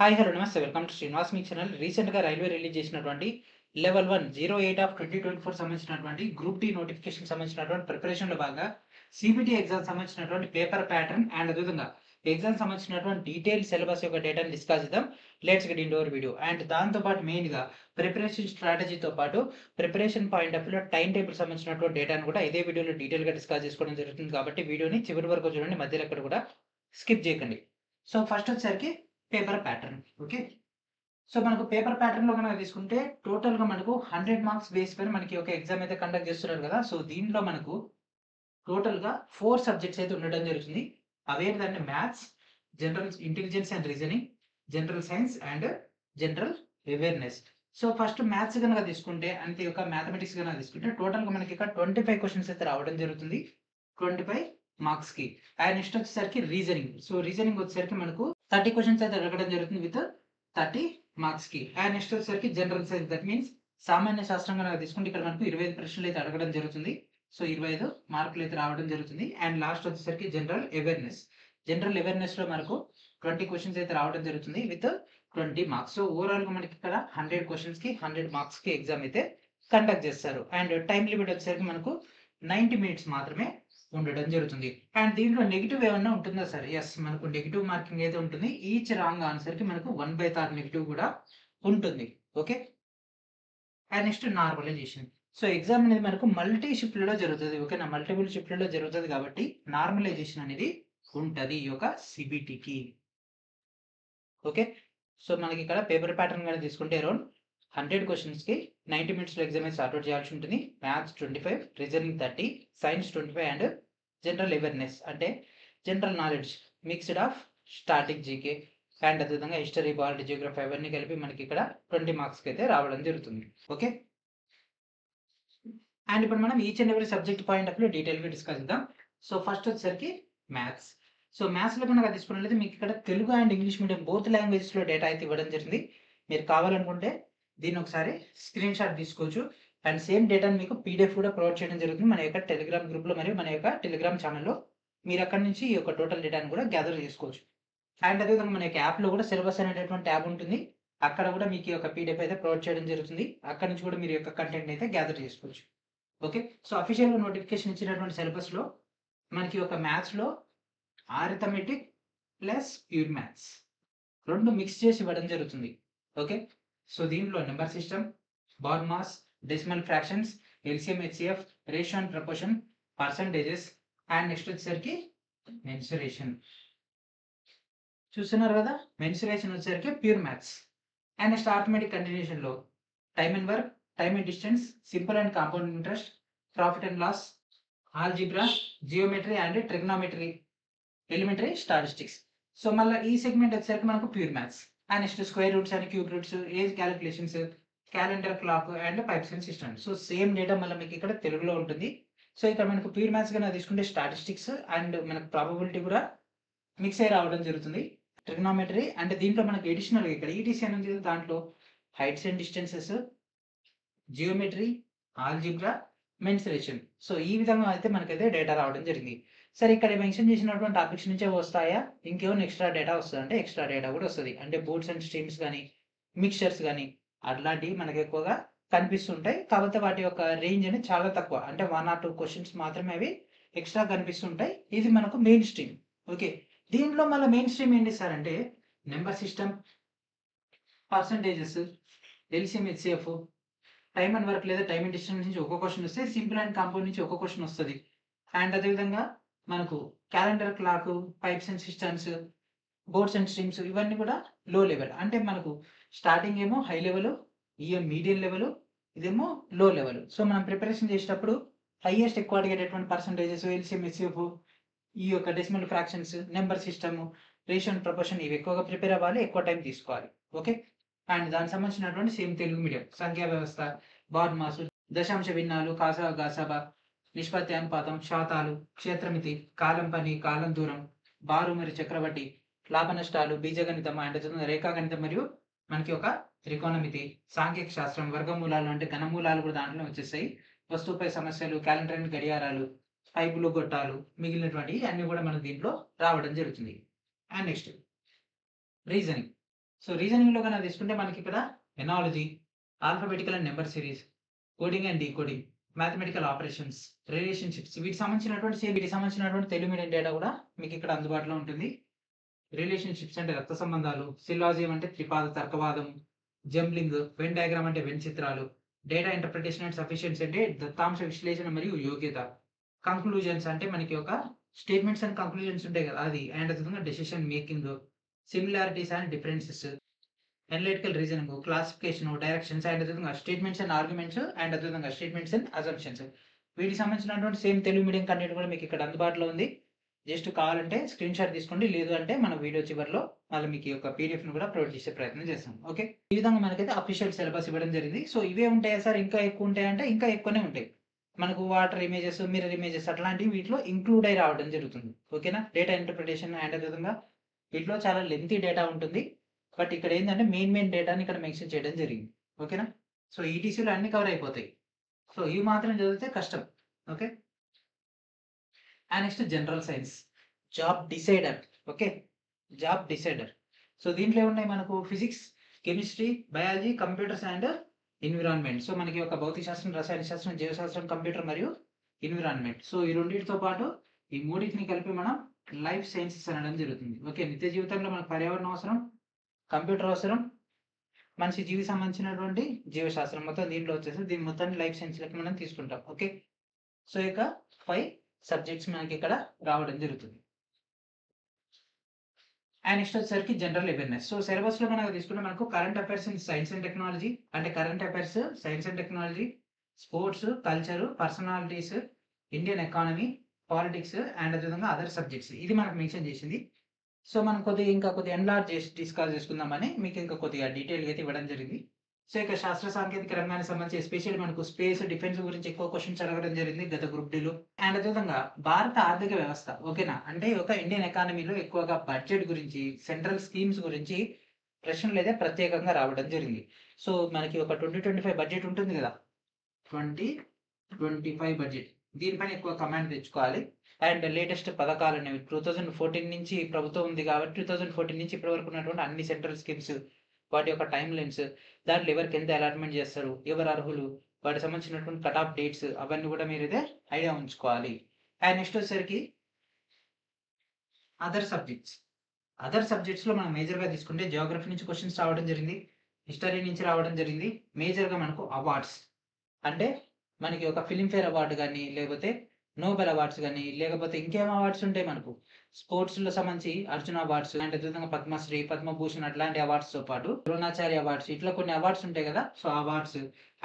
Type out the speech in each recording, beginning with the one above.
Hi hello నమస్తే welcome to Srinivas me channel. రీసెంట్గా railway release చేసినటువంటి లెవెల్ 1 08 ఆఫ్ 2024 సంబంధించినటువంటి గ్రూప్ డి నోటిఫికేషన్ సంబంధించినటువంటి ప్రిపరేషన్లో భాగంగా సిబిటి ఎగ్జామ్ సంబంధించినటువంటి పేపర్ ప్యాటర్న్ అండ్ అదేవిధంగా ఎగ్జామ్ సంబంధించినటువంటి డీటెయిల్ సిలబస్ యొక్క డేటాను డిస్కస్ చేద్దాం. Let's get in our video. And దాంతోపాటు మెయిన్గా ప్రిపరేషన్ స్ట్రాటజీతో పాటు ప్రిపరేషన్ పాయింట్ ఆఫ్ వ్యూలో టైం టేబుల్ సంబంధించినటువంటి డేటాను కూడా ఇదే వీడియోలో డీటెయిల్గా డిస్కస్ చేసుకోవడం జరుగుతుంది. కాబట్టి వీడియోని చివరి వరకు చూడండి, మధ్యలో ఎక్కడ కూడా స్కిప్ చేయకండి. సో ఫస్ట్ వచ్చేసరికి పేపర్ ప్యాటర్న్. ఓకే, సో మనకు పేపర్ ప్యాటర్న్ లో కనుక తీసుకుంటే టోటల్ గా మనకు 100 మార్క్స్ బేస్ పైన మనకి ఒక ఎగ్జామ్ అయితే కండక్ట్ చేస్తున్నారు కదా. సో దీంట్లో మనకు టోటల్ గా 4 సబ్జెక్ట్స్ అయితే ఉండడం జరుగుతుంది. అవేంటంటే maths, general intelligence and reasoning, general science and general awareness. So first maths కనుక తీసుకుంటే అంటే ఒక మ్యాథమెటిక్స్ కనుక తీసుకుంటే టోటల్ గా మనకి ఇక్కడ 25 క్వశ్చన్స్ అయితే రావడం జరుగుతుంది 25 మార్క్స్ కి. అండ్ నెక్స్ట్ వచ్చేసరికి రీజనింగ్. సో రీజనింగ్ వచ్చేసరికి మనకు 30 క్వశ్చన్స్ అయితే అడగడం జరుగుతుంది విత్ 30 మార్క్స్ కి. అండ్ నెక్స్ట్ వచ్చేసరికి జనరల్ సైన్స్, దట్ మీన్స్ సామాన్య శాస్త్రం కనుక తీసుకుంటే ఇక్కడ మనకు 25 ప్రశ్నలు అయితే అడగడం జరుగుతుంది. సో 25 మార్కులు అయితే రావడం జరుగుతుంది. అండ్ లాస్ట్ వచ్చేసరికి జనరల్ అవేర్నెస్. జనరల్ అవేర్నెస్ లో మనకు 20 క్వశ్చన్స్ అయితే రావడం జరుగుతుంది విత్ 20 మార్క్స్. సో ఓవరాల్ గా మనకి ఇక్కడ 100 క్వశ్చన్స్ కి 100 మార్క్స్ కి ఎగ్జామ్ అయితే కండక్ట్ చేస్తారు. అండ్ టైం లిమిట్ వచ్చేసరికి మనకు 90 మినిట్స్ మాత్రమే ఉండడం జరుగుతుంది. అండ్ దీంట్లో నెగిటివ్ ఏమన్నా ఉంటుందా సార్? ఎస్, మనకు నెగిటివ్ మార్కింగ్ అయితే ఉంటుంది. ఈచ్ రాంగ్ ఆన్సర్ కి మనకు 1/3 నెగిటివ్ కూడా ఉంటుంది. Okay, and next normalization. So exam అనేది మనకు మల్టీ షిఫ్ట్లలో జరుగుతుంది. ఓకేనా, మల్టిపుల్ షిఫ్ట్లలో జరుగుతుంది కాబట్టి నార్మలైజేషన్ అనేది ఉంటుంది ఈ యొక్క సిబిటికి. ఓకే, సో మనకి ఇక్కడ పేపర్ ప్యాటర్న్ కానీ తీసుకుంటే అరౌండ్ 100 క్వశ్చన్స్ కి 90 మినిట్స్ లో ఎగ్జామ్ సార్ట్అవుట్ చేయాల్సి ఉంటుంది. Maths 25, reasoning 30, science 25 and general awareness అంటే general knowledge mixed of static GK and అదేవిధంగా హిస్టరీ, బాలిటీ, జియోగ్రఫీ అవన్నీ కలిపి మనకి ఇక్కడ 20 మార్క్స్కి అయితే రావడం జరుగుతుంది. ఓకే, అండ్ ఇప్పుడు మనం each and every subject point of view డీటెయిల్గా డిస్కస్ చేద్దాం. సో ఫస్ట్ వచ్చేసరికి మ్యాథ్స్. సో మ్యాథ్స్లో కనుక తీసుకున్నట్లయితే మీకు ఇక్కడ Telugu and English medium both లాంగ్వేజెస్లో డేటా అయితే ఇవ్వడం జరిగింది. మీరు కావాలనుకుంటే దీన్ని ఒకసారి స్క్రీన్ షాట్ తీసుకోవచ్చు. అండ్ సేమ్ డేటాను మీకు పీడిఎఫ్ కూడా ప్రొవైడ్ చేయడం జరుగుతుంది మన యొక్క టెలిగ్రామ్ గ్రూప్లో మరియు మన యొక్క టెలిగ్రామ్ ఛానల్లో. మీరు అక్కడి నుంచి ఈ యొక్క టోటల్ డేటాను కూడా గ్యాదర్ చేసుకోవచ్చు. అండ్ అదేవిధంగా మన యొక్క యాప్లో కూడా సిలబస్ అనేటటువంటి ట్యాబ్ ఉంటుంది. అక్కడ కూడా మీకు ఈ యొక్క పీడిఎఫ్ అయితే ప్రొవైడ్ చేయడం జరుగుతుంది. అక్కడ నుంచి కూడా మీరు యొక్క కంటెంట్ అయితే గ్యాదర్ చేసుకోవచ్చు. ఓకే, సో అఫీషియల్గా నోటిఫికేషన్ ఇచ్చినటువంటి సిలబస్లో మనకి ఒక మ్యాథ్స్లో ఆరిథమెటిక్ ప్లస్ ప్యూర్ మ్యాథ్స్ రెండు మిక్స్ చేసి ఇవ్వడం జరుగుతుంది. ఓకే, సో దీంట్లో number system, BODMAS, decimal fractions, LCM, HCF, ratio and proportion, percentages and next వచ్చేసరికి మెన్సురేషన్. చూస్తున్నారు కదా, మెన్సురేషన్ వచ్చేసరికి pure maths. And next arithmetic కంటిన్యూషన్లో time and work, time and distance, simple and compound interest, profit and loss, algebra, geometry and trigonometry, elementary statistics. So మళ్ళీ ఈ segment వచ్చేసరికి మనకు pure maths. And next square roots and cube roots, age calculations, calendar clock and pipes and systems. So same data మళ్ళీ మీకు ఇక్కడ తెలుగులో ఉంటుంది. So ఇక్కడ మనకు ప్యూర్ మ్యాథ్స్ కన్నా తీసుకుంటే స్టాటిస్టిక్స్ అండ్ మనకు ప్రాబబిలిటీ కూడా మిక్స్ అయ్యి రావడం జరుగుతుంది. ట్రిగ్నోమెట్రీ అంటే దీంట్లో మనకు ఎడిషనల్ ఇక్కడ ఈటీసీ అని ఉంది, దాంట్లో heights and distances, geometry, algebra, mensuration. So ఈ విధంగా అయితే మనకైతే డేటా రావడం జరిగింది. సరే, ఇక్కడ మెన్షన్ చేసినటువంటి టాపిక్స్ నుంచే వస్తాయా, ఇంకేమైనా ఎక్స్ట్రా డేటా వస్తుంది అంటే ఎక్స్ట్రా డేటా కూడా వస్తుంది. అంటే బోర్డ్స్ అండ్ స్ట్రీమ్స్ కానీ మిక్చర్స్ కానీ అట్లాంటివి మనకు ఎక్కువగా కనిపిస్తుంటాయి. కాకపోతే వాటి యొక్క రేంజ్ అనేది చాలా తక్కువ, అంటే 1 or 2 క్వశ్చన్స్ మాత్రమే అవి ఎక్స్ట్రా కనిపిస్తుంటాయి. ఇది మనకు మెయిన్ స్ట్రీమ్. ఓకే, దీంట్లో మళ్ళీ మెయిన్ స్ట్రీమ్ ఏంటి సార్ అంటే number system, percentages, LCM, HCF, time and work లేదా టైమ్ అండ్ డిస్టెన్స్ నుంచి ఒక క్వశ్చన్ వస్తే, సింపుల్ అండ్ కాంపౌండ్ నుంచి ఒక క్వశ్చన్ వస్తుంది. అండ్ అదేవిధంగా మనకు calendar clock, pipes and systems, boards and streams ఇవన్నీ కూడా లో లెవెల్. అంటే మనకు స్టార్టింగ్ ఏమో హై లెవెల్, ఇదేమో మీడియం లెవెల్, ఇదేమో లో లెవెల్. సో మనం ప్రిపరేషన్ చేసేటప్పుడు హైయెస్ట్ ఎక్కువ అడిగేటటువంటి పర్సంటేజెస్, ఎల్సిఎం, హెచ్సిఎఫ్, ఈ యొక్క decimal fractions, number system, ratio and proportion ఇవి ఎక్కువగా ప్రిపేర్ అవ్వాలి, ఎక్కువ టైం తీసుకోవాలి. ఓకే, అండ్ దానికి సంబంధించినటువంటి సేమ్ తెలుగు మీడియం సంఖ్యా వ్యవస్థ, బార్ మాసు, దశాంశ భిన్నాలు, కాసా గాసాబా, నిష్పత్తి అనుపాతం, శాతాలు, క్షేత్రమితి, కాలం పని, కాలం దూరం, బారు మరియు చక్రవడ్డీ, లాభ నష్టాలు, బీజగణితం అండ్ రేఖాగణితం మరియు మనకి ఒక త్రికోణమితి, సాంఖ్యక శాస్త్రం, వర్గమూలాలు అంటే ఘనమూలాలు కూడా దాంట్లో వచ్చేసాయి, వస్తువుపై సమస్యలు, క్యాలెండర్ అండ్ గడియారాలు, పైపులు, గొట్టాలు, మిగిలినటువంటి అన్ని కూడా మనకు దీంట్లో రావడం జరుగుతుంది. And next reasoning. సో రీజనింగ్లో కనుక తీసుకుంటే మనకి ఇక్కడ analogy, alphabetical and number series, coding and decoding, mathematical operations, relationships, వీటికి సంబంధించినటువంటి తెలుగు మీడియం డేటా కూడా మీకు ఇక్కడ అందుబాటులో ఉంటుంది. రిలేషన్షిప్స్ అంటే రక్త సంబంధాలు, సిలాజియం అంటే త్రిపాద తర్కవాదం, జంబ్లింగ్, వెన్ డయాగ్రామ్ అంటే వెన్ చిత్రాలు, డేటా ఇంటర్ప్రిటేషన్ అండ్ సఫిషియన్సీ అంటే దత్తాంశ విశ్లేషణ మరియు యోగ్యత, కంక్లూజన్స్ అంటే మనకి ఒక స్టేట్మెంట్స్ అండ్ కంక్లూజన్స్ ఉంటాయి కదా అది, అండ్ అదేవిధంగా decision making, similarities and differences, analytical reasoning, classification, directions, and అదేవిధంగా స్టేట్మెంట్స్ అండ్ ఆర్గ్యుమెంట్స్, అండ్ అదేవిధంగా స్టేట్మెంట్స్ అండ్ అజంప్షన్స్. వీటికి సంబంధించినటువంటి సేమ్ తెలుగు మీడియం కంటెంట్ కూడా మీకు ఇక్కడ అందుబాటులో ఉంది. జస్ట్ కావాలంటే స్క్రీన్ షాట్ తీసుకోండి, లేదు అంటే మన వీడియో చివరిలో మళ్ళీ మీకు ఈ యొక్క పీడిఎఫ్ను కూడా ప్రొవైడ్ చేసే ప్రయత్నం చేస్తాం. ఓకే, ఈ విధంగా మనకైతే అఫీషియల్ సిలబస్ ఇవ్వడం జరిగింది. సో ఇవే ఉంటాయా సార్, ఇంకా ఎక్కువ ఉంటాయంటే ఇంకా ఎక్కువనే ఉంటాయి. మనకు వాటర్ ఇమేజెస్, మిర్రర్ ఇమేజెస్ అట్లాంటివి వీటిలో ఇంక్లూడ్ అయి రావడం జరుగుతుంది. ఓకేనా, డేటా ఇంటర్ప్రిటేషన్ అండ్ అదేవిధంగా వీటిలో చాలా లెంతీ డేటా ఉంటుంది. బట్ ఇక్కడ ఏంటంటే మెయిన్ డేటాని ఇక్కడ మెన్షన్ చేయడం జరిగింది. ఓకేనా, సో ఈటీసీలో అన్ని కవర్ అయిపోతాయి. సో ఇవి మాత్రం చదివితే కష్టం. Okay, and next general science, job decider. Okay, job decider. So దీంట్లో ఏమున్నాయి మనకు physics, chemistry, biology, computers and environment. So మనకి ఒక భౌతిక శాస్త్రం, రసాయన శాస్త్రం, జీవశాస్త్రం, కంప్యూటర్ మరియు ఎన్విరాన్మెంట్. సో ఈ రెండింటితో పాటు ఈ మూడింటిని కలిపి మనం లైఫ్ సైన్సెస్ అనడం జరుగుతుంది. ఓకే, నిత్య జీవితంలో మనకు పర్యావరణం అవసరం, కంప్యూటర్ అవసరం, మనిషి జీవికి సంబంధించినటువంటి జీవశాస్త్రం, మొత్తం దీంట్లో వచ్చేసి దీని మొత్తాన్ని లైఫ్ సైన్స్ లెక్క మనం తీసుకుంటాం. ఓకే, సో ఇక 5 సబ్జెక్ట్స్ మనకి ఇక్కడ రావడం జరుగుతుంది. అండ్ నెక్స్ట్ వచ్చేసరికి జనరల్ అవేర్నెస్. సో సిలబస్లో మనకు తీసుకుంటే మనకు current affairs in science and technology, అంటే current affairs, science and technology, sports, culture, personalities, Indian economy, politics, and అదేవిధంగా అదర్ సబ్జెక్ట్స్, ఇది మనకు మెన్షన్ చేసింది. సో మనం ఇంకా కొద్దిగా ఎన్లార్జ్ చేసి డిస్కస్ చేసుకుందామని మీకు ఇంకా కొద్దిగా డీటెయిల్గా అయితే ఇవ్వడం జరిగింది. సో ఇక శాస్త్ర సాంకేతిక రంగానికి సంబంధించి ఎస్పెషల్లీ మనకు స్పేస్, డిఫెన్స్ గురించి ఎక్కువ క్వశ్చన్స్ అడగడం జరిగింది గత గ్రూప్ డీలో. అండ్ అదేవిధంగా భారత ఆర్థిక వ్యవస్థ, ఓకేనా, అంటే ఒక ఇండియన్ ఎకానమీలో ఎక్కువగా బడ్జెట్ గురించి, సెంట్రల్ స్కీమ్స్ గురించి ప్రశ్నలు అయితే ప్రత్యేకంగా రావడం జరిగింది. సో మనకి ఒక 2025 బడ్జెట్ ఉంటుంది కదా, 2025 బడ్జెట్, దీనిపైన ఎక్కువ కమాండ్ తెచ్చుకోవాలి. అండ్ లేటెస్ట్ పథకాలు అనేవి 2014 నుంచి ప్రభుత్వం ఉంది కాబట్టి 2014 నుంచి ఇప్పటి వరకు ఉన్నటువంటి అన్ని సెంట్రల్ స్కీమ్స్, వాటి యొక్క టైమ్ లైన్స్, దాంట్లో ఎవరికి ఎంత అలాట్మెంట్ చేస్తారు, ఎవరు అర్హులు, వాటికి సంబంధించినటువంటి కట్ ఆఫ్ డేట్స్, అవన్నీ కూడా మీరు అయితే ఐడియా ఉంచుకోవాలి. అండ్ నెక్స్ట్ వచ్చేసరికి అదర్ సబ్జెక్ట్స్. అదర్ సబ్జెక్ట్స్లో మనం మేజర్గా తీసుకుంటే జియోగ్రఫీ నుంచి క్వశ్చన్స్ రావడం జరిగింది, హిస్టరీ నుంచి రావడం జరిగింది. మేజర్గా మనకు అవార్డ్స్ అంటే మనకి ఒక ఫిలింఫేర్ అవార్డు కానీ, లేకపోతే నోబెల్ అవార్డ్స్ కానీ, లేకపోతే ఇంకేం అవార్డ్స్ ఉంటాయి మనకు, స్పోర్ట్స్లో సంబంధించి అర్జున అవార్డ్స్, అండ్ అదేవిధంగా పద్మశ్రీ, పద్మభూషణ్ అట్లాంటి అవార్డ్స్తో పాటు ద్రోణాచార్య అవార్డ్స్, ఇట్లా కొన్ని అవార్డ్స్ ఉంటాయి కదా. సో అవార్డ్స్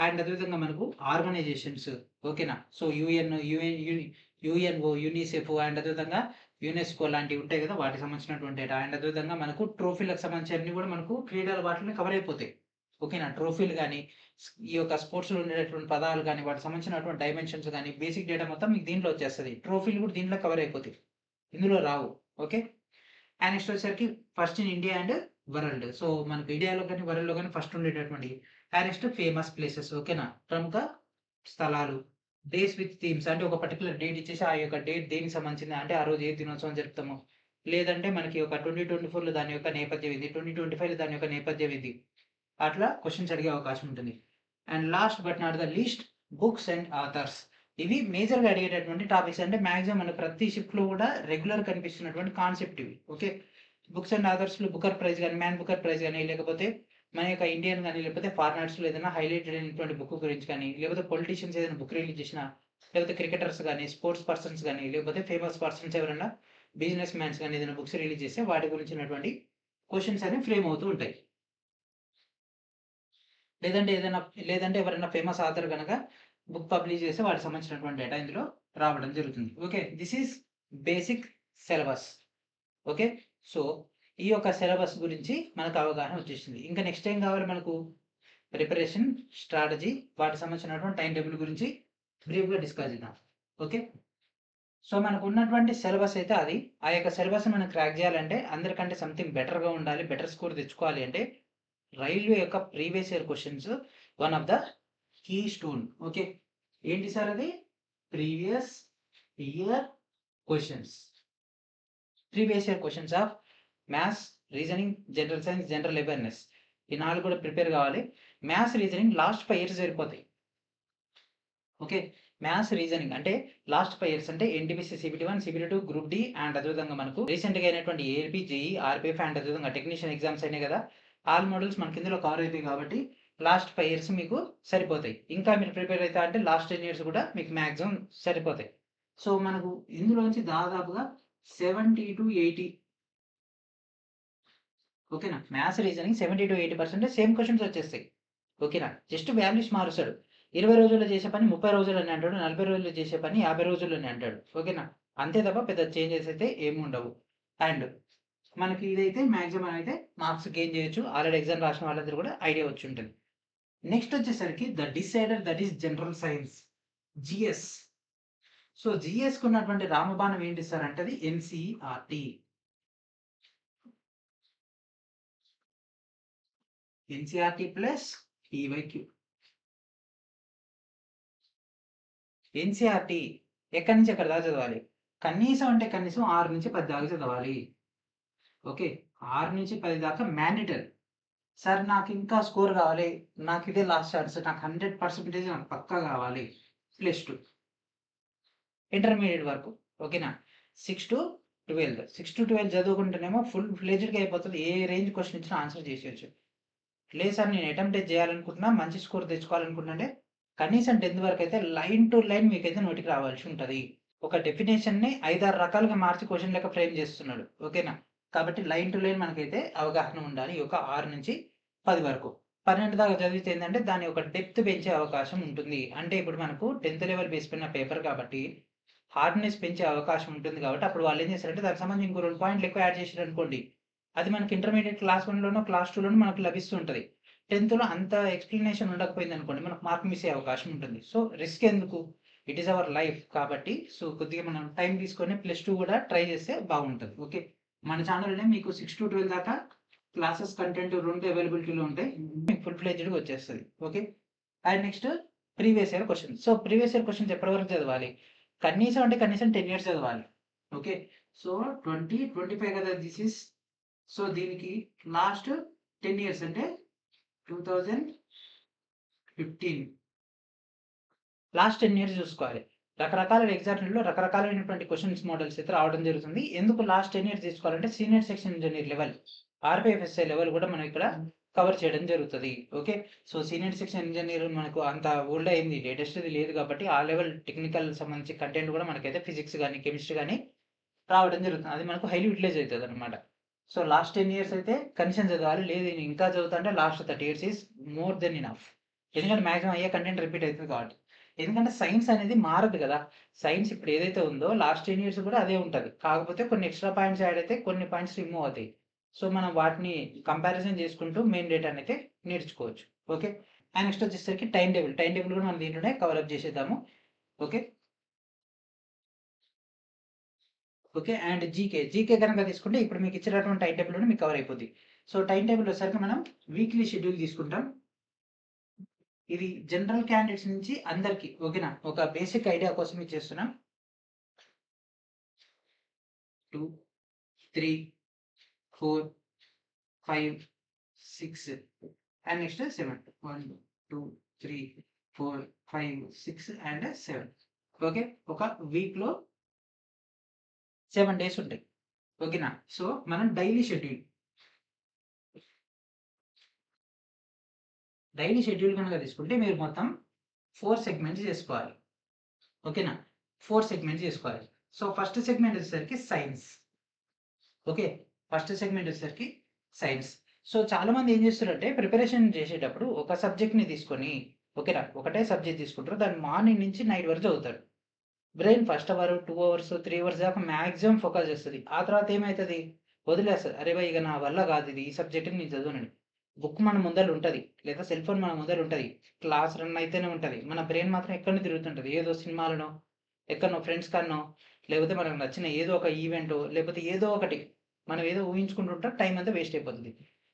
అండ్ అదేవిధంగా మనకు ఆర్గనైజేషన్స్, ఓకేనా, సో యుఎన్ఓ, యూనిసెఫ్, అండ్ అదేవిధంగా యునెస్కో లాంటివి ఉంటాయి కదా, వాటికి సంబంధించినటువంటి డేటా. అండ్ అదేవిధంగా మనకు ట్రోఫీలకు సంబంధించి అన్ని కూడా మనకు క్రీడల వాటిని కవర్ అయిపోతాయి. ఓకేనా, ట్రోఫీలు కానీ, ఈ యొక్క స్పోర్ట్స్లో ఉండేటటువంటి పదాలు కానీ, వాటికి సంబంధించినటువంటి డైమెన్షన్స్ కానీ, బేసిక్ డేటా మొత్తం మీకు దీంట్లో వచ్చేస్తుంది. ట్రోఫీలు కూడా దీంట్లో కవర్ అయిపోతాయి, ఇందులో రావు. ఓకే, అండ్ నెక్స్ట్ వచ్చేసరికి first in India and world. So మనకు ఇండియాలో కానీ వరల్డ్లో కానీ ఫస్ట్ ఉండేటటువంటి. అండ్ నెక్స్ట్ ఫేమస్ ప్లేసెస్, ఓకేనా, ప్రముఖ స్థలాలు. డేస్ విత్ థీమ్స్, అంటే ఒక పర్టికులర్ డేట్ ఇచ్చేసి ఆ యొక్క డేట్ దేనికి సంబంధించింది, అంటే ఆ రోజు ఏ దినోత్సవం జరుపుతాము, లేదంటే మనకి ఒక 2024లో దాని యొక్క నేపథ్యం ఇది, 2025లో దాని యొక్క నేపథ్యం ఇది, అట్లా క్వశ్చన్స్ అడిగే అవకాశం ఉంటుంది. And last but not the least books and authors. ఇవి మేజర్గా అడిగేటటువంటి టాపిక్స్, అంటే మ్యాక్సిమం మన ప్రతి షిఫ్ట్లో కూడా రెగ్యులర్ కనిపిస్తున్నటువంటి కాన్సెప్ట్ ఇవి. ఓకే, బుక్స్ అండ్ ఆథర్స్లో బుకర్ ప్రైజ్ కానీ, మ్యాన్ బుకర్ ప్రైజ్ కానీ, లేకపోతే మన యొక్క ఇండియన్ కానీ, లేకపోతే ఫారినర్స్లో ఏదైనా హైలైటెడ్ అయినటువంటి బుక్ గురించి కానీ, లేకపోతే పొలిటీషియన్స్ ఏదైనా బుక్ రిలీజ్ చేసినా, లేకపోతే క్రికెటర్స్ కానీ, స్పోర్ట్స్ పర్సన్స్ కానీ, లేకపోతే ఫేమస్ పర్సన్స్ ఎవరైనా బిజినెస్ మ్యాన్స్ కానీ ఏదైనా బుక్స్ రిలీజ్ చేస్తే వాటి గురించినటువంటి క్వశ్చన్స్ అనేవి ఫ్రేమ్ అవుతూ ఉంటాయి. లేదంటే ఎవరైనా ఫేమస్ ఆథర్ కనుక బుక్ పబ్లిష్ చేస్తే వాటికి సంబంధించినటువంటి డేటా ఇందులో రావడం జరుగుతుంది. Okay, this is basic syllabus. Okay, so ఈ యొక్క సిలబస్ గురించి మనకు అవగాహన వచ్చేసింది. ఇంకా నెక్స్ట్ ఏం కావాలి మనకు, ప్రిపరేషన్ స్ట్రాటజీ, వాటికి సంబంధించినటువంటి టైం టేబుల్ గురించి బ్రీఫ్గా డిస్కస్ చేద్దాం. ఓకే, సో మనకు ఉన్నటువంటి సిలబస్ అయితే అది. ఆ యొక్క సిలబస్ మనం క్రాక్ చేయాలంటే అందరికంటే సంథింగ్ బెటర్గా ఉండాలి, బెటర్ స్కోర్ తెచ్చుకోవాలి అంటే రైల్వే యొక్క previous year questions one of the keystone. Okay, ఏంటి సార్ అది, previous year questions of maths, reasoning, general science, general awareness, ఈ 4 కూడా ప్రిపేర్ కావాలి. మ్యాథ్స్, రీజనింగ్ లాస్ట్ 5 ఇయర్స్ సరిపోతాయి. ఓకే. మ్యాథ్స్, రీజనింగ్ అంటే లాస్ట్ 5 ఇయర్స్ అంటే NTPC CBT1, CBT2, group D and అదేవిధంగా మనకు రీసెంట్‌గా అయినటువంటి ఏఎల్పీ, జేఈఈ, ఆర్‌పీఎఫ్ అండ్ అదేవిధంగా టెక్నీషియన్ ఎగ్జామ్స్ అయినాయి కదా! ఆల్ మోడల్స్ మనకి ఇందులో కవర్ అయితాయి కాబట్టి లాస్ట్ 5 ఇయర్స్ మీకు సరిపోతాయి. ఇంకా మీరు ప్రిపేర్ అయితా అంటే లాస్ట్ 10 ఇయర్స్ కూడా మీకు మాక్సిమం సరిపోతాయి. సో, మనకు ఇందులోంచి దాదాపుగా 70-80 ఓకేనా? మ్యాథ్స్, రీజనింగ్ 70-80% సేమ్ క్వెషన్స్ వచ్చేస్తాయి. ఓకేనా? జస్ట్ వాల్యూస్ మారుస్తాడు. 20 రోజుల్లో చేసే పని 30 రోజుల్లోనే అంటాడు. 40 రోజుల్లో చేసే పని 50 రోజుల్లోనే అంటాడు. ఓకేనా? అంతే తప్ప పెద్ద చేంజెస్ అయితే ఏమి ఉండవు. అండ్ మనకి ఇదైతే మాక్సిమం అయితే మార్క్స్ గెయిన్ చేయొచ్చు. ఆల్రెడీ ఎగ్జామ్ రాసిన వాళ్ళందరూ కూడా ఐడియా వచ్చి ఉంటుంది. నెక్స్ట్ వచ్చేసరికి the decider that is general science, GS. So, జీఎస్‌కి ఉన్నటువంటి రామబాణం ఏంటి సార్ అంటే అది NCERT. NCERT plus PYQ. NCERT ఎక్కడి నుంచి ఎక్కడి దాకా చదవాలి? కనీసం అంటే కనీసం 6-10 దాకా చదవాలి. ఓకే. 6-10 దాకా మ్యాండేటరీ. సార్ నాకు ఇంకా స్కోర్ కావాలి. నాకు ఇదే లాస్ట్ ఛాన్స్. నాకు 100% నాకు పక్కా కావాలి. +2 ఇంటర్మీడియేట్ వరకు. ఓకేనా? 6-12 6-12 చదువుకుంటేనేమో ఫుల్ ఫ్లెడ్జ్డ్‌గా అయిపోతది. ఏ రేంజ్ క్వెషన్ ఇచ్చినా ఆన్సర్ చేసేయొచ్చు. లేదు సార్ నేను అటెంప్ట్ చేయాలనుకుంటున్నా, మంచి స్కోర్ తెచ్చుకోవాలనుకుంటున్నా అంటే కనీసం 10థ్ వరకైతే లైన్ టు లైన్ మీకైతే నోటికి రావాల్సి ఉంటది. ఒక డెఫినిషన్‌ని 5, 6 రకాలుగా మార్చి క్వెషన్ లెక్క ఫ్రేమ్ చేస్తున్నాడు. ఓకేనా? కాబట్టి లైన్ టు లైన్ మనకైతే అవగాహన ఉండాలి. ఈ యొక్క 6-10 వరకు. 12 దాకా చదివితే ఏందంటే దాని యొక్క డెప్త్ పెంచే అవకాశం ఉంటుంది. అంటే ఇప్పుడు మనకు 10థ్ లెవెల్ బేస్ పైన పేపర్ కాబట్టి హార్డ్‌నెస్ పెంచే అవకాశం ఉంటుంది కాబట్టి అప్పుడు వాళ్ళేం చేస్తారంటే దానికి సంబంధించి ఇంకో 2 పాయింట్లు ఎక్కువ యాడ్ చేసిర్రనుకోండి. అది మనకి ఇంటర్మీడియేట్ క్లాస్ 1లోనో, క్లాస్ 2లోనో మనకు లభిస్తూ ఉంటది. 10థ్‌లో అంత ఎక్స్‌ప్లనేషన్ ఉండకపోయిందనుకోండి మనకు మార్క్ మిస్ అయ్యే అవకాశం ఉంటుంది. సో, రిస్క్ ఎందుకు? ఇట్ ఈస్ అవర్ లైఫ్ కాబట్టి సో, కొద్దిగా మనం టైం తీసుకొని +2 కూడా ట్రై చేస్తే బాగుంటది. ఓకే. మన ఛానెల్‌నే మీకు 6-12 దాకా క్లాసెస్ కంటెంట్ 2 అవైలబిలిటీలో ఉంటాయి. మీకు ఫుల్ ఫ్లెడ్జ్డ్‌గా వచ్చేస్తది. Okay. And next previous year questions. So, previous year questions ఎప్పటి వరకు చదవాలి? కనీసం అంటే కనీసం 10 ఇయర్స్ చదవాలి. ఓకే. సో, 20, 25 కదా దిస్ ఈస్. సో, దీనికి లాస్ట్ 10 ఇయర్స్ అంటే 2015 లాస్ట్ 10 ఇయర్స్ చూసుకోవాలి. రకరకాల ఎగ్జామ్‌లలో రకరకాలైనటువంటి క్వెషన్స్ మోడల్స్ అయితే రావడం జరుగుతుంది. ఎందుకు లాస్ట్ 10 ఇయర్స్ తీసుకోవాలంటే senior section engineer level, RPFSI level కూడా మనం ఇక్కడ కవర్ చేయడం జరుగుతది. Okay. So, senior section engineer మనకు అంత ఓల్డ్ అయింది. లేటెస్ట్‌ది లేదు కాబట్టి ఆ లెవెల్ టెక్నికల్ సంబంధించి కంటెంట్ కూడా మనకైతే ఫిజిక్స్ గాని, కెమిస్ట్రీ గాని రావడం జరుగుతుంది. అది మనకు హైలీ యుటిలైజ్ అయితదనమాట. సో, లాస్ట్ 10 ఇయర్స్ అయితే కనీసం చదవాలి. లేదు నేను ఇంకా చదువుతా అంటే last 30 years is more than enough. ఎందుకంటే మాక్సిమం అయ్యే కంటెంట్ రిపీట్ అయితది కాబట్టి. ఎందుకంటే సైన్స్ అనేది మారదు కదా! సైన్స్ ఇప్పుడు ఏదైతే ఉందో లాస్ట్ 10 ఇయర్స్ కూడా అదే ఉంటది. కాకపోతే కొన్ని ఎక్స్‌ట్రా పాయింట్స్ యాడ్ అయితే కొన్ని పాయింట్స్ రిమూవ్ అవుతాయి. సో, మనం వాటిని కంపారిజన్ చేసుకుంటూ మెయిన్ డేటానైతే నేర్చుకోవచ్చు. ఓకే. అండ్ నెక్స్ట్ వచ్చేసరికి టైమ్ టేబుల్. టైమ్ టేబుల్ కూడా మనం దీంట్లోనే కవర్ అప్ చేసేద్దాము. Okay. Okay. And GK. GK గనక తీసుకుంటే ఇప్పుడు మీకు ఇచ్చినటువంటి టైమ్ టేబుల్‌లోనే మీకు కవర్ అయిపోద్ది. సో, టైమ్ టేబుల్ వచ్చేసరికి మనం వీక్లీ షెడ్యూల్ తీసుకుంటాం. ఇది జనరల్ క్యాండిడేట్స్ నుంచి అందరికి ఓకేనా? ఒక బేసిక్ ఐడియా కోసం ఇది చేస్తున్నాం. 2, 3, 4, 5, 6 అండ్ నెక్స్ట్ 7. 1, 2, 3, 4, 5, 6 అండ్ 7. ఓకే. ఒక వీక్‌లో 7 డేస్ ఉంటాయి. ఓకేనా? సో, మనం డైలీ షెడ్యూల్ గనక తీసుకుంటే మీరు మొత్తం 4 సెగ్మెంట్స్ చేసుకోవాలి. ఓకేనా? 4 సెగ్మెంట్స్ చేసుకోవాలి. సో, ఫస్ట్ సెగ్మెంట్ వచ్చేసరికి సైన్స్. ఓకే. ఫస్ట్ సెగ్మెంట్ వచ్చేసరికి సైన్స్. సో, చాలామంది ఏం చేస్తారంటే ప్రిపరేషన్ చేసేటప్పుడు ఒక సబ్జెక్ట్‌ని తీసుకొని ఓకేనా? ఒకటే సబ్జెక్ట్ తీసుకుంటారు. దాన్ని మార్నింగ్ నుంచి నైట్ వరకు చదువుతారు. Brain first hour, 2 hours, 3 hours దాకా మాక్సిమం ఫోకస్ చేస్తది. ఆ తర్వాత ఏమైతది? వదిలేస్తది. అరే భయ్! ఇగ నా వల్ల కాదు ఇది. ఈ సబ్జెక్ట్‌ని నేను చదవనని. బుక్ మన ముందల ఉంటది. లేదా సెల్ ఫోన్ మన ముందర ఉంటది. క్లాస్ రన్ అయితేనే ఉంటది. మన బ్రెయిన్ మాత్రం ఎక్కడనో తిరుగుతుంటది. ఏదో సినిమాలనో, ఎక్కడనో ఫ్రెండ్స్ కన్నో, లేకపోతే మనకు నచ్చిన ఏదో ఒక ఈవెంటో, లేకపోతే ఏదో ఒకటి మనం ఏదో ఊహించుకుంటుంటే టైం అంతా వేస్ట్ అయిపోతది.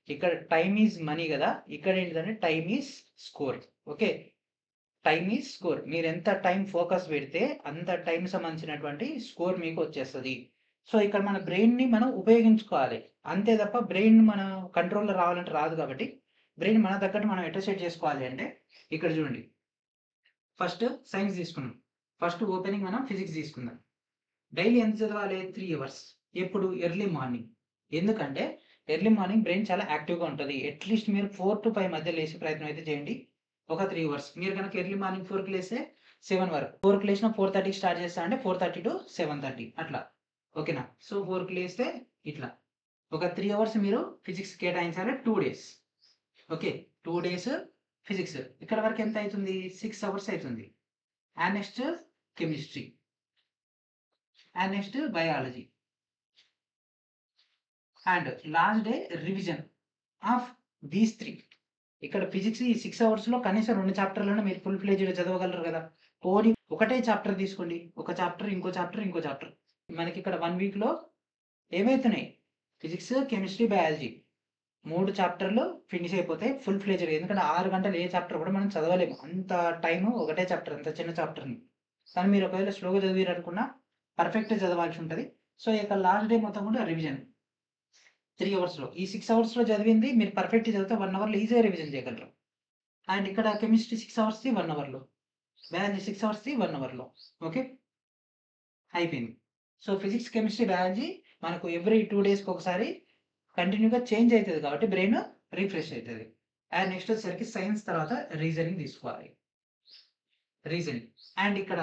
ఇక్కడ టైమ్ ఈజ్ మనీ గదా! ఇక్కడ ఏంటిదంటే time is score. Okay. Time is score. మీరెంత టైమ్ ఫోకస్ పెడితే అంత టైమ్‌కి సంబంధించినటువంటి స్కోర్ మీకు వచ్చేస్తది. సో, ఇక్కడ మన బ్రెయిన్‌ని మనం ఉపయోగించుకోవాలి. అంతే తప్ప బ్రెయిన్ మన కంట్రోల్‌లో రావాలంటే రాదు కాబట్టి, బ్రెయిన్ మన తగ్గట్టు మనం ఎట్లా సెట్ చేసుకోవాలి అంటే, ఇక్కడ చూడండి. ఫస్ట్ సైన్స్ తీసుకున్నాం. ఫస్ట్ ఓపెనింగ్ మనం ఫిజిక్స్ తీసుకుందాం. డైలీ ఎంత చదవాలి? 3 అవర్స్. ఎప్పుడు? Early morning. ఎందుకంటే, ఎర్లీ మార్నింగ్ బ్రెయిన్ చాలా యాక్టివ్‌గా ఉంటది. అట్‌లీస్ట్ మీరు 4-5 మధ్య లేసే ప్రయత్నం అయితే చేయండి. ఒక 3 అవర్స్. మీరు గనక ఎర్లీ మార్నింగ్ 4కి లేస్తే 7 వరకు. 4కి లేసినా 4:30కి స్టార్ట్ చేస్తా అంటే 4:30-7:30 అట్లా. ఓకేనా? సో, 4కి లేస్తే ఇట్లా. ఒక 3 అవర్స్ మీరు ఫిజిక్స్ కేటాయించాలి 2 డేస్. ఓకే. 2 days physics. ఇక్కడ వరకు ఎంత అయితుంది? 6 అవర్స్ అయితుంది. And next chemistry. And next biology. And last day revision of these 3. ఇక్కడ ఫిజిక్స్ ఈ 6 అవర్స్‌లో కనీసం 2 చాప్టర్‌లైనా మీరు ఫుల్ ఫ్లెడ్జ్‌గా చదవగలరు గదా! పోనీ ఒకటే చాప్టర్ తీసుకోండి. ఒక చాప్టర్, ఇంకో చాప్టర్, ఇంకో చాప్టర్. మనకిక్కడ 1 వీక్‌లో ఏమైతున్నాయి? ఫిజిక్స్, కెమిస్ట్రీ, బయాలజీ 3 చాప్టర్‌లు ఫినిష్ అయిపోతాయి ఫుల్ ఫ్లెడ్జ్‌గా. ఎందుకంటే 6 గంటలు ఏ చాప్టర్ కూడా మనం చదవలేము. అంత టైము ఒకటే చాప్టర్, అంత చిన్న చాప్టర్‌ని. కానీ మీరు ఒకవేళ స్లోగా చదివిరనుకున్నా పర్ఫెక్ట్‌గా చదవాల్సి ఉంటది. సో, ఇక లాస్ట్ డే మొత్తం కూడా రివిజన్. 3 అవర్స్‌లో. ఈ 6 అవర్స్‌లో చదివింది మీరు పర్ఫెక్ట్‌గా చదివితే 1 అవర్‌లో ఈజీగా రివిజన్ చేయగలరు. అండ్ ఇక్కడ కెమిస్ట్రీ 6 అవర్స్‌ది 1 అవర్‌లో. బయాలజీ 6 అవర్స్‌ది 1 అవర్‌లో. ఓకే. అయిపోయింది. సో, ఫిజిక్స్, కెమిస్ట్రీ, బయాలజీ మనకు ఎవ్రీ 2 డేస్‌కి ఒకసారి కంటిన్యూగా చేంజ్ అయితది కాబట్టి బ్రెయిన్ రిఫ్రెష్ అయితది. అండ్ నెక్స్ట్ వచ్చేసరికి సైన్స్ తర్వాత రీజనింగ్ తీసుకోవాలి. రీజనింగ్. అండ్ ఇక్కడ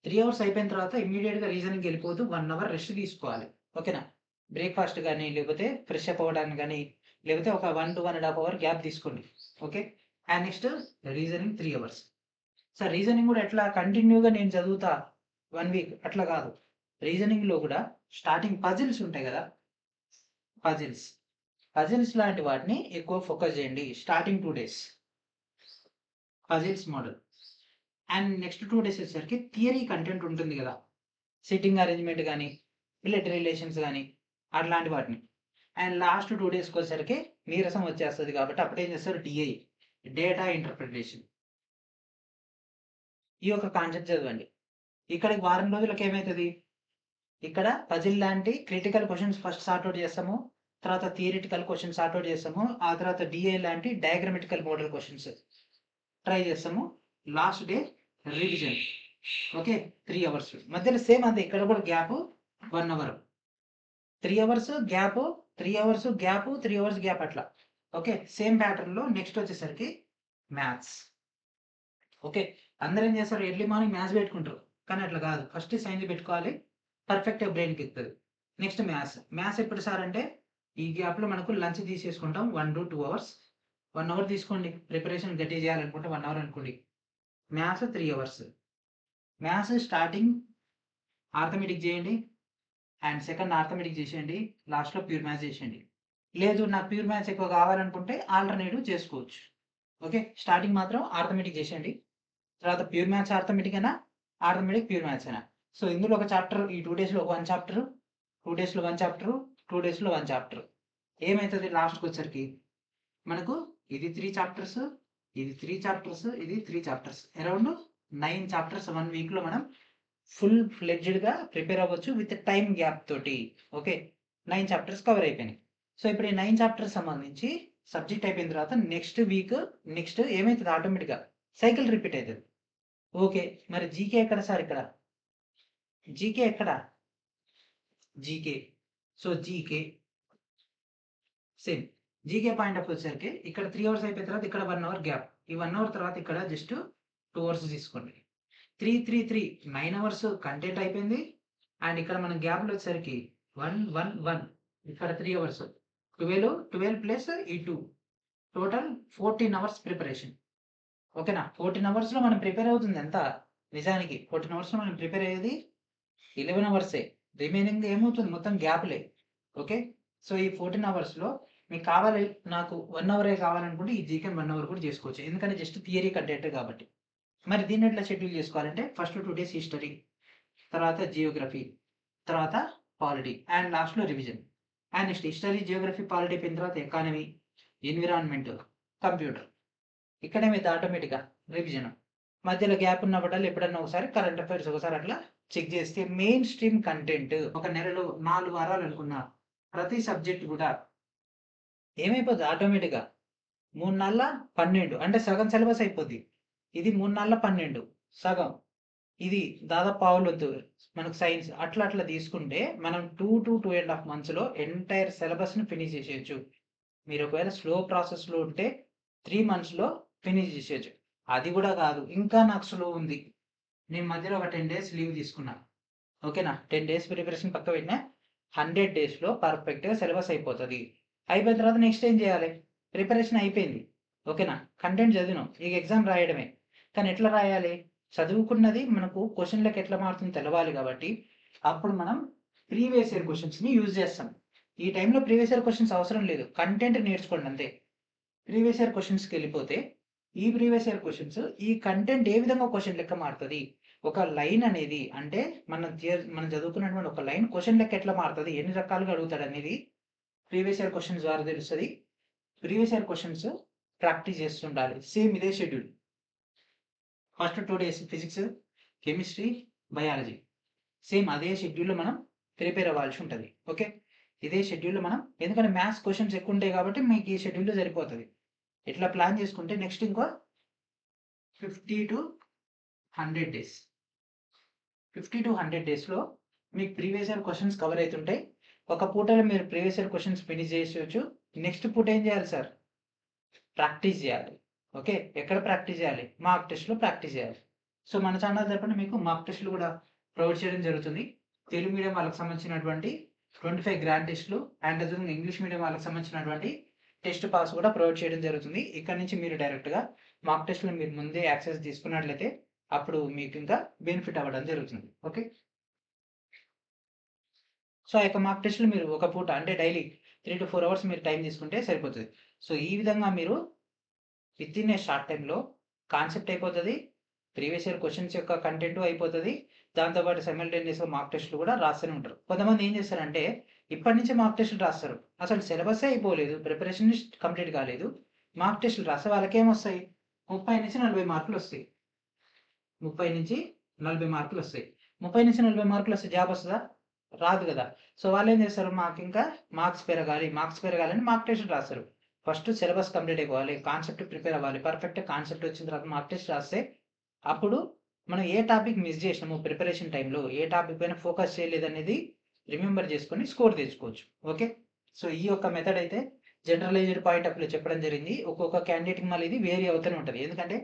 3 అవర్స్ అయిపోయిన తర్వాత ఇమ్మీడియేట్‌గా రీజనింగ్‌కి వెళ్ళిపోవద్దు. 1 అవర్ రెస్ట్ తీసుకోవాలి. ఓకేనా? బ్రేక్‌ఫాస్ట్ గాని, లేకపోతే ఫ్రెష్ అప్ అవ్వడానికి గాని, లేకపోతే ఒక 1-1.5 అవర్ గ్యాప్ తీసుకోండి. Okay. And next reasoning 3 hours. Sir reasoning గూడా ఎట్లా కంటిన్యూగా నేను చదువుతా 1 వీక్ అట్లా కాదు. రీజనింగ్‌లో గూడా స్టార్టింగ్ పజిల్స్ ఉంటాయి గదా! పజిల్స్. పజిల్స్ లాంటి వాటిని ఎక్కువ ఫోకస్ చేయండి. Starting 2 days. Puzzles model. And next 2 days వచ్చేసరికి థియరీ కంటెంట్ ఉంటుంది గదా! సిట్టింగ్ అరేంజ్‌మెంట్ గాని, బ్లడ్ రిలేషన్స్ గాని అట్లాంటి వాటిని. అండ్ లాస్ట్ 2 డేస్‌కొచ్చేసరికి నీరసం వచ్చేస్తది కాబట్టి అప్పుడేం చేస్తారు డీఐ. Data interpretation. ఈ యొక్క కాన్సెప్ట్ చదవండి. ఇక్కడికి వారం రోజులకి ఏమైతది? ఇక్కడ పజిల్ లాంటి critical questions first sort out చేస్తాము. తర్వాత థియరిటికల్ క్వెషన్స్ సార్ట్ ఔట్ చేస్తాము. ఆ తర్వాత డీఐ లాంటి డయాగ్రామాటికల్ మోడల్ క్వెషన్స్ ట్రై చేస్తాము. Last day revision. Okay. 3 hours. మధ్యలో సేమ్ అంతే ఇక్కడ కూడా gap 1 hour. 3 hours gap, 3 hours gap, 3 hours gap అట్లా. ఓకే. సేమ్ ప్యాటర్న్‌లో నెక్స్ట్ వచ్చేసరికి మ్యాథ్స్. ఓకే. అందరూ ఏం చేస్తారు ఎర్లీ మార్నింగ్ మ్యాథ్స్ పెట్టుకుంటారు. కానీ అట్లా కాదు. ఫస్ట్ సైన్స్ పెట్టుకోవాలి. పర్ఫెక్ట్‌గా బ్రెయిన్‌కి ఎక్కుతది. Next maths. మ్యాథ్స్ ఎప్పుడు సార్ అంటే ఈ గ్యాప్‌లో మనకు లంచ్ తీసేసుకుంటాం 1-2 అవర్స్. 1 అవర్ తీసుకోండి. ప్రిపరేషన్ గట్టిగా చేయాలనుకుంటే 1 అవర్ అనుకోండి. Maths 3 hours. Maths starting arithmetic చేయండి. అండ్ సెకండ్ ఆర్థమెటిక్ చేసేయండి. లాస్ట్‌లో ప్యూర్ మ్యాథ్స్ చేసేయండి. లేదు నాకు ప్యూర్ మ్యాథ్స్ ఎక్కువ కావాలనుకుంటే ఆల్టర్‌నేటివ్ చేసుకోవచ్చు. ఓకే. స్టార్టింగ్ మాత్రం ఆర్థమెటిక్ చేసేయండి. తర్వాత ప్యూర్ మ్యాథ్స్ ఆర్థమెటిక్ అయినా, ఆర్థమెటిక్ ప్యూర్ మ్యాథ్స్ అయినా. సో, ఇందులో ఒక చాప్టర్ ఈ 2 డేస్‌లో 1 చాప్టర్, 2 డేస్‌లో 1 చాప్టర్, 2 డేస్‌లో 1 చాప్టర్. ఏమైతది లాస్ట్‌కొచ్చేసరికి మనకు ఇది 3 చాప్టర్స్, ఇది 3 చాప్టర్స్, ఇది 3 చాప్టర్స్. అరౌండ్ 9 చాప్టర్స్ 1 వీక్‌లో మనం ఫుల్ ఫ్లెడ్జ్డ్‌గా ప్రిపేర్ అవ్వచ్చు విత్ టైమ్ గ్యాప్ తోటి. ఓకే. 9 చాప్టర్స్ కవర్ అయిపోయినాయి. సో, ఇప్పుడు ఈ 9 చాప్టర్స్ సంబంధించి సబ్జెక్ట్ అయిపోయిన తర్వాత నెక్స్ట్ వీక్ నెక్స్ట్ ఏమైతది ఆటోమేటిక్‌గా సైకిల్ రిపీట్ అయితది. ఓకే. మరి జీకే ఎక్కడ సార్ ఇక్కడ? జీకే ఎక్కడ? GK. So, GK same. GK point of వచ్చేసరికి ఇక్కడ 3 అవర్స్ అయిపోయిన తర్వాత ఇక్కడ 1 అవర్ గ్యాప్. ఈ 1 అవర్ తర్వాత ఇక్కడ జస్ట్ 2 అవర్స్ తీసుకోండి. 3 9 అవర్స్ కంటెంట్ అయిపోయింది. అండ్ ఇక్కడ మనం గ్యాప్‌లో వచ్చేసరికి 1 ఇక్కడ 3 అవర్స్. 12 ప్లస్ ఈ 2 టోటల్ 14 అవర్స్ ప్రిపరేషన్. ఓకేనా? 14 అవర్స్‌లో మనం ప్రిపేర్ అవుతుంది ఎంత? నిజానికి 14 అవర్స్‌లో మనం ప్రిపేర్ అయ్యేది 11 అవర్సే. రిమైనింగ్ ఏమవుతుంది మొత్తం గ్యాప్‌లే. ఓకే. సో, ఈ 14 అవర్స్‌లో మీకు కావాలి నాకు 1 అవరే కావాలనుకుంటే ఈ జీకేని 1 అవర్ కూడా చేసుకోవచ్చు. ఎందుకంటే జస్ట్ థియరీ కంటెంటే కాబట్టి. మరి దీన్ని ఎట్లా షెడ్యూల్ చేసుకోవాలంటే ఫస్ట్ 2 డేస్ హిస్టరీ, తర్వాత జియోగ్రఫీ, తర్వాత పాలిటీ అండ్ లాస్ట్‌లో revision. And next history, Geography, polity అయిపోయిన తర్వాత ఎకానమీ, ఎన్విరాన్మెంట్, కంప్యూటర్. ఇక్కడేమైద్ది ఆటోమేటిక్‌గా రివిజన్. మధ్యలో గ్యాప్ ఉన్నప్పుడల్లా ఎప్పుడన్నా ఒకసారి కరెంట్ అఫైర్స్ ఒకసారి అట్లా చెక్ చేస్తే మెయిన్ స్ట్రీమ్ కంటెంట్ ఒక నెలలో 4 వారాలు అనుకున్నా. ప్రతి సబ్జెక్ట్ కూడా ఏమైపోద్ది ఆటోమేటిక్‌గా 3 నాళ్ళ 12 అంటే సగం సిలబస్ అయిపోద్ది. ఇది 3 నాళ్ళ 12 సగం. ఇది దాదాపు పావులొంతు మనకు సైన్స్. అట్లా అట్లా తీసుకుంటే మనం 2-2.5 మంత్స్‌లో ఎంటైర్ సిలబస్‌ని ఫినిష్ చేసేయొచ్చు. మీరు ఒకవేళ స్లో ప్రాసెస్‌లో ఉంటే 3 మంత్స్‌లో ఫినిష్ చేసేయొచ్చు. అది కూడా కాదు, ఇంకా నాకు స్లో ఉంది. నేను మధ్యలో ఒక 10 డేస్ లీవ్ తీసుకున్నా. ఓకేనా? 10 డేస్ ప్రిపరేషన్ పక్కన పెట్టినా. 100 డేస్‌లో పర్ఫెక్ట్‌గా సిలబస్ అయిపోతది. అయిపోయిన తర్వాత నెక్స్ట్ ఏం చేయాలి? ప్రిపరేషన్ అయిపోయింది. ఓకేనా? కంటెంట్ చదివినాం. ఇక ఎగ్జామ్ రాయడమే. కానీ ఎట్లా రాయాలి? చదువుకున్నది మనకు క్వెషన్‌లకి ఎట్లా మారుతుందో తెలవాలి కాబట్టి, అప్పుడు మనం ప్రీవియస్ ఇయర్ క్వెషన్స్‌ని యూజ్ చేస్తాం. ఈ టైంలో ప్రీవియస్ ఇయర్ క్వెషన్స్ అవసరం లేదు. కంటెంట్ నేర్చుకోండి అంతే. ప్రీవియస్ ఇయర్ క్వెషన్స్‌కెళ్ళిపోతే, ఈ ప్రీవియస్ ఇయర్ క్వెషన్స్ ఈ కంటెంట్ ఏ విధంగా క్వెషన్ లెక్క మారుతది? ఒక లైన్ అనేది అంటే మనం చదువుకున్నటువంటి ఒక లైన్ క్వెషన్ లెక్క ఎట్లా మారుతది? ఎన్ని రకాలుగా అడుగుతాడనేది ప్రీవియస్ ఇయర్ క్వెషన్స్ ద్వారా తెలుస్తది. ప్రీవియస్ ఇయర్ క్వెషన్స్ ప్రాక్టీస్ చేస్తుండాలి. సేమ్ ఇదే schedule. First 2 days physics, chemistry, biology. Same అదే షెడ్యూల్‌లో మనం ప్రిపేర్ అవ్వాల్సి ఉంటది. ఓకే. ఇదే షెడ్యూల్‌లో మనం ఎందుకంటే మ్యాథ్స్ క్వెషన్స్ ఎక్కువుంటాయి కాబట్టి మీకు ఈ షెడ్యూల్‌లో సరిపోతది. ఇట్లా ప్లాన్ చేసుకుంటే నెక్స్ట్ ఇంకో 50-100 డేస్. 50-100 డేస్‌లో మీకు ప్రీవియస్ ఇయర్ క్వెషన్స్ కవర్ అయితుంటాయి. ఒక పూటలో మీరు ప్రీవియస్ ఇయర్ క్వెషన్స్ ఫినిష్ చేసేయొచ్చు. నెక్స్ట్ పూట ఏం చేయాలి సార్? ప్రాక్టీస్ చేయాలి. ఓకే. ఎక్కడ ప్రాక్టీస్ చేయాలి? మాక్ టెస్ట్‌లో ప్రాక్టీస్ చేయాలి. సో, మన ఛానల్ తరపున మీకు మాక్ టెస్ట్‌లు కూడా ప్రొవైడ్ చేయడం జరుగుతుంది. తెలుగు మీడియం వాళ్ళకి సంబంధించినటువంటి 25 గ్రాండ్ టెస్ట్‌లు అండ్ అదేవిధంగా ఇంగ్లీష్ మీడియం వాళ్ళకి సంబంధించినటువంటి టెస్ట్ పాస్ కూడా ప్రొవైడ్ చేయడం జరుగుతుంది. ఇక్కడ నుంచి మీరు డైరెక్ట్‌గా మాక్ టెస్ట్‌లు మీరు ముందే యాక్సెస్ తీసుకున్నట్లయితే అప్పుడు మీకు ఇంకా బెనిఫిట్ అవ్వడం జరుగుతుంది. ఓకే. సో, ఆ యొక్క మాక్ టెస్ట్‌లు మీరు ఒక పూట అంటే డైలీ 3-4 అవర్స్ మీరు టైం తీసుకుంటే సరిపోతది. సో, ఈ విధంగా మీరు వితిన్ ఏ షార్ట్ టైమ్‌లో కాన్సెప్ట్ అయిపోతది. ప్రీవియస్ ఇయర్ క్వెషన్స్ యొక్క కంటెంటు అయిపోతది. దాంతో పాటు సైమల్టేనియస్‌గా మాక్ టెస్ట్‌లు కూడా రాస్తూనే ఉంటారు. కొంతమంది ఏం చేస్తారంటే ఇప్పటి నుంచే మాక్ టెస్ట్‌లు రాస్తారు. అసలు సిలబస్సే అయిపోలేదు. ప్రిపరేషన్ కంప్లీట్ కాలేదు. మాక్ టెస్ట్‌లు రాస్తే వాళ్ళకేమొస్తాయి? 30-40 మార్కులొస్తాయి. 30-40 మార్కులొస్తాయి. 30-40 మార్కులొస్తే జాబ్ వస్తదా? రాదు గదా! సో, వాళ్ళేం చేస్తారు? మాకింకా మార్క్స్ పెరగాలని మాక్ టెస్ట్‌లు రాస్తారు. ఫస్ట్ సిలబస్ కంప్లీట్ అయిపోవాలి. కాన్సెప్ట్ ప్రిపేర్ అవ్వాలి. పర్ఫెక్ట్ కాన్సెప్ట్ వచ్చిన తర్వాత మాక్ టెస్ట్ రాస్తే, అప్పుడు మనం ఏ టాపిక్ మిస్ జేసినాము ప్రిపరేషన్ టైమ్‌లో, ఏ టాపిక్ పైన ఫోకస్ చేయలేదనేది రిమెంబర్ చేసుకొని స్కోర్ తెచ్చుకోవచ్చు. ఓకే. సో, ఈ యొక్క మెథడ్ అయితే జనరలైజ్డ్ పాయింట్ ఆఫ్ వ్యూలో చెప్పడం జరిగింది. ఒక్కొక్క క్యాండిడేట్‌కి మళ్ళీ ఇది వేరీ అవుతూనే ఉంటది. ఎందుకంటే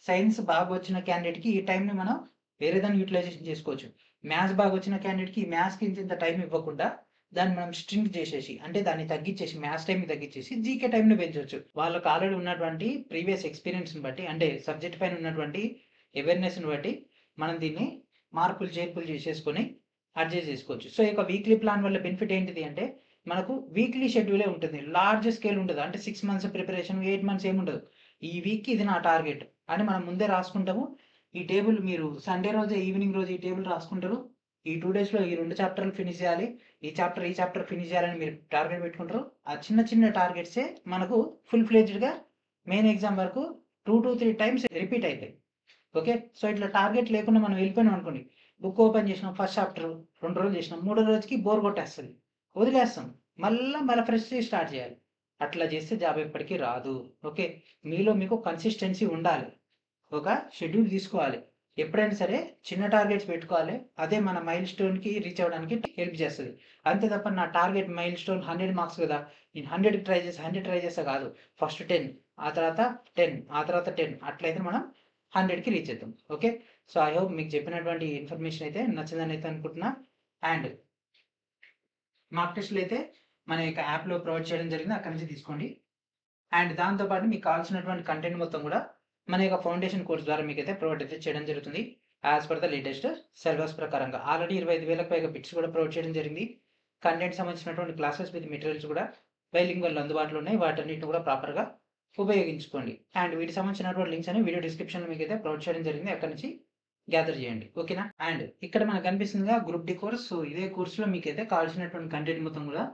సైన్స్ బాగా వచ్చిన క్యాండిడేట్‌కి ఈ టైమ్‌ని మనం వేరే దాన్ని యుటిలైజేషన్ చేసుకోవచ్చు. మ్యాథ్స్ బాగా వచ్చిన క్యాండిడేట్‌కి మ్యాథ్స్‌కి ఇంతింత టైం ఇవ్వకుండా దాన్ని మనం స్ట్రింగ్ చేసేసి అంటే దాన్ని తగ్గించేసి మ్యాథ్స్ టైమ్‌ని తగ్గించేసి జీకే టైమ్‌ని పెంచొచ్చు. వాళ్ళకి ఆల్రెడీ ఉన్నటువంటి ప్రీవియస్ ఎక్స్‌పీరియన్స్‌ని బట్టి అంటే సబ్జెక్ట్ పైన ఉన్నటువంటి అవేర్‌నెస్‌ని బట్టి మనం దీన్ని మార్పులు, చేర్పులు చేసేసుకొని అడ్జస్ట్ చేసుకోవచ్చు. సో, ఈ యొక్క వీక్లీ ప్లాన్ వల్ల బెనిఫిట్ ఏంటిది అంటే మనకు వీక్లీ షెడ్యూలే ఉంటుంది. లార్జ్ స్కేల్ ఉండదు. అంటే 6 మంత్స్ ప్రిపరేషన్, 8 మంత్స్ ఏముండదు. ఈ వీక్‌కి ఇది నా టార్గెట్ అని మనం ముందే రాసుకుంటాము. ఈ టేబుల్ మీరు సండే రోజే ఈవినింగ్ రోజు ఈ టేబుల్ రాసుకుంటారు. ఈ 2 డేస్‌లో ఈ 2 చాప్టర్‌లు ఫినిష్ చేయాలి. ఈ చాప్టర్ ఫినిష్ చేయాలని మీరు టార్గెట్ పెట్టుకుంటారు. ఆ చిన్న చిన్న టార్గెట్సే మనకు ఫుల్ ఫ్లెడ్జ్డ్‌గా మెయిన్ ఎగ్జామ్ వరకు 2-3 టైమ్స్ రిపీట్ అయితాయి. ఓకే. సో, ఇట్లా టార్గెట్ లేకుండా మనం వెళ్ళిపోయినాం అనుకోండి. బుక్ ఓపెన్ చేసినాం ఫస్ట్ చాప్టర్ 2 రోజులు చేసినాం. మూడో రోజుకి బోర్ కొట్టేస్తది. వదిలేస్తాం. మళ్ళా ఫ్రెష్‌గా స్టార్ట్ చేయాలి. అట్లా చేస్తే జాబ్ ఎప్పటికి రాదు. ఓకే. మీలో మీకు కన్సిస్టెన్సీ ఉండాలి. ఒక షెడ్యూల్ తీసుకోవాలి. ఎప్పుడైనా సరే చిన్న టార్గెట్స్ పెట్టుకోవాలి. అదే మన మైల్‌స్టోన్‌కి రీచ్ అవ్వడానికి హెల్ప్ చేస్తది. అంతే తప్ప నా టార్గెట్ మైల్‌స్టోన్ 100 మార్క్స్ కదా! నేను 100కి ట్రై చేసి 100 ట్రై చేస్తా కాదు. ఫస్ట్ 10 ఆ తర్వాత 10 ఆ తర్వాత 10 అట్లయితే మనం 100కి రీచ్ అవుతాం. ఓకే. సో, ఐ హోప్ మీకు చెప్పినటువంటి ఇన్ఫర్మేషన్ అయితే నచ్చిందని అయితే అనుకుంటున్నా. అండ్ మాక్ టెస్ట్‌లు అయితే మన యొక్క యాప్‌లో ప్రొవైడ్ చేయడం జరిగింది. అక్కడి నుంచి తీసుకోండి. అండ్ దాంతో పాటు మీకు కావాల్సినటువంటి కంటెంట్ మొత్తం కూడా మన యొక్క ఫౌండేషన్ కోర్స్ ద్వారా మీకైతే ప్రొవైడ్ అయితే చేయడం జరుగుతుంది. As per the latest syllabus ప్రకారంగా. ఆల్రెడీ 25,000కి పైగా బిట్స్ కూడా ప్రొవైడ్ చేయడం జరిగింది. కంటెంట్ సంబంధించినటువంటి క్లాసెస్ విత్ మెటీరియల్స్ కూడా బైలింగ్వల్ అందుబాటులో ఉన్నాయి. వాటన్నిటిని కూడా ప్రాపర్‌గా ఉపయోగించుకోండి. అండ్ వీటికి సంబంధించినటువంటి లింక్స్ అనేవి వీడియో డిస్క్రిప్షన్‌లో మీకైతే ప్రొవైడ్ చేయడం జరిగింది. అక్కడి నుంచి గ్యాదర్ చేయండి. ఓకేనా? అండ్ ఇక్కడ మనకు కనిపిస్తుందిగా గ్రూప్ డి కోర్స్. సో, ఇదే కోర్స్‌లో మీకైతే కావాల్సినటువంటి కంటెంట్ మొత్తం కూడా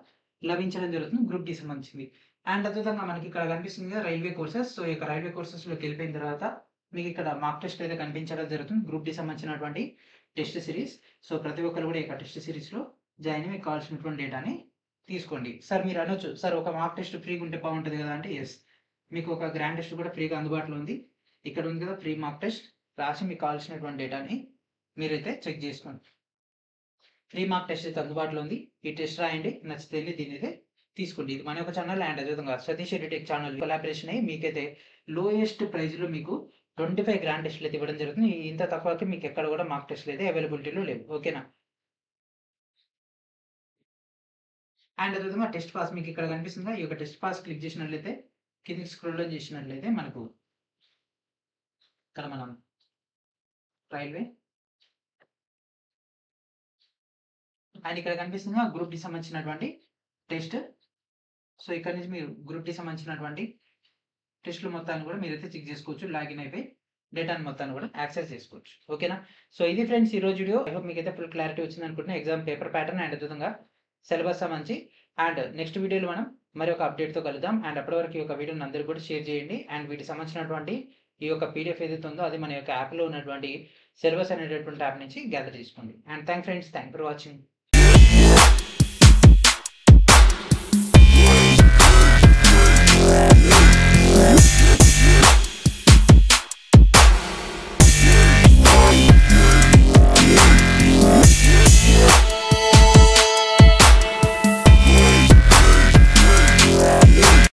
లభించడం జరుగుతుంది. గ్రూప్ డి సంబంధించింది. అండ్ అదేవిధంగా మనకి ఇక్కడ కనిపిస్తుందిగా రైల్వే కోర్సెస్. సో, ఈ యొక్క రైల్వే కోర్సెస్‌లోకి వెళ్ళిపోయిన తర్వాత మీకు ఇక్కడ మాక్ టెస్ట్ అయితే కనిపించడం జరుగుతుంది. గ్రూప్ డి సంబంధించినటువంటి టెస్ట్ సిరీస్. సో, ప్రతి ఒక్కరు కూడా ఈ యొక్క టెస్ట్ సిరీస్‌లో జాయిన్ అయ్యి మీకు కావాల్సినటువంటి డేటాని తీసుకోండి. సార్ మీరు అనొచ్చు, సార్ ఒక మాక్ టెస్ట్ ఫ్రీగా ఉంటే బాగుంటుంది కదా అంటే, ఎస్, మీకు ఒక గ్రాండ్ టెస్ట్ కూడా ఫ్రీగా అందుబాటులో ఉంది. ఇక్కడ ఉంది కదా ఫ్రీ మాక్ టెస్ట్, రాసి మీకు కావాల్సినటువంటి డేటాని మీరైతే చెక్ చేసుకోండి. ఫ్రీ మాక్ టెస్ట్ అయితే అందుబాటులో ఉంది. ఈ టెస్ట్ రాయండి, నచ్చితే దీన్ని అయితే తీసుకోండి. ఇది మన యొక్క ఛానల్ అండ్ అదేవిధంగా సతీష్ ఎడ్యుటెక్ ఛానల్ కొలాబరేషన్ అయ్యి మీకైతే లోయెస్ట్ ప్రైస్లో మీకు 25 గ్రాండ్ టెస్ట్లు అయితే ఇవ్వడం జరుగుతుంది. ఇంత తక్కువకి మీకు ఎక్కడ కూడా మాక్ టెస్ట్లు అయితే అవైలబిలిటీలో లేవు. ఓకేనా? అండ్ అదేవిధంగా టెస్ట్ పాస్ మీకు ఇక్కడ కనిపిస్తుందా? ఈ యొక్క టెస్ట్ పాస్ క్లిక్ చేసినట్లయితే కిందకి స్క్రోల్ డౌన్ చేసినట్లయితే మనకు ఇక్కడ మనం రైల్వే అండ్ ఇక్కడ కనిపిస్తుందా గ్రూప్ డి సంబంధించినటువంటి టెస్ట్. సో ఇక్కడ నుంచి మీరు గ్రూప్ డి సంబంధించినటువంటి టెస్టులు మొత్తాన్ని కూడా మీరైతే చెక్ చేసుకోవచ్చు. లాగిన్ అయిపోయి డేటాను మొత్తాన్ని కూడా యాక్సెస్ చేసుకోవచ్చు. ఓకేనా? సో ఇది ఫ్రెండ్స్ ఈ రోజు వీడియో. ఐ హోప్ మీకైతే ఫుల్ క్లారిటీ వచ్చింది అనుకుంటున్నా. ఎగ్జామ్ పేపర్ ప్యాటర్న్ అండ్ అదేవిధంగా సిలబస్ సంబంధించి. అండ్ నెక్స్ట్ వీడియోలో మనం మరి ఒక అప్డేట్తో కలుద్దాం. అండ్ అప్పటి వరకు ఈ యొక్క వీడియోని అందరికీ కూడా షేర్ చేయండి. అండ్ వీటికి సంబంధించినటువంటి ఈ యొక్క పీడిఎఫ్ ఏదైతే ఉందో అది మన యొక్క యాప్లో ఉన్నటువంటి సిలబస్ అనేటటువంటి యాప్ నుంచి గ్యాదర్ చేసుకోండి. And thank friends, thank for watching.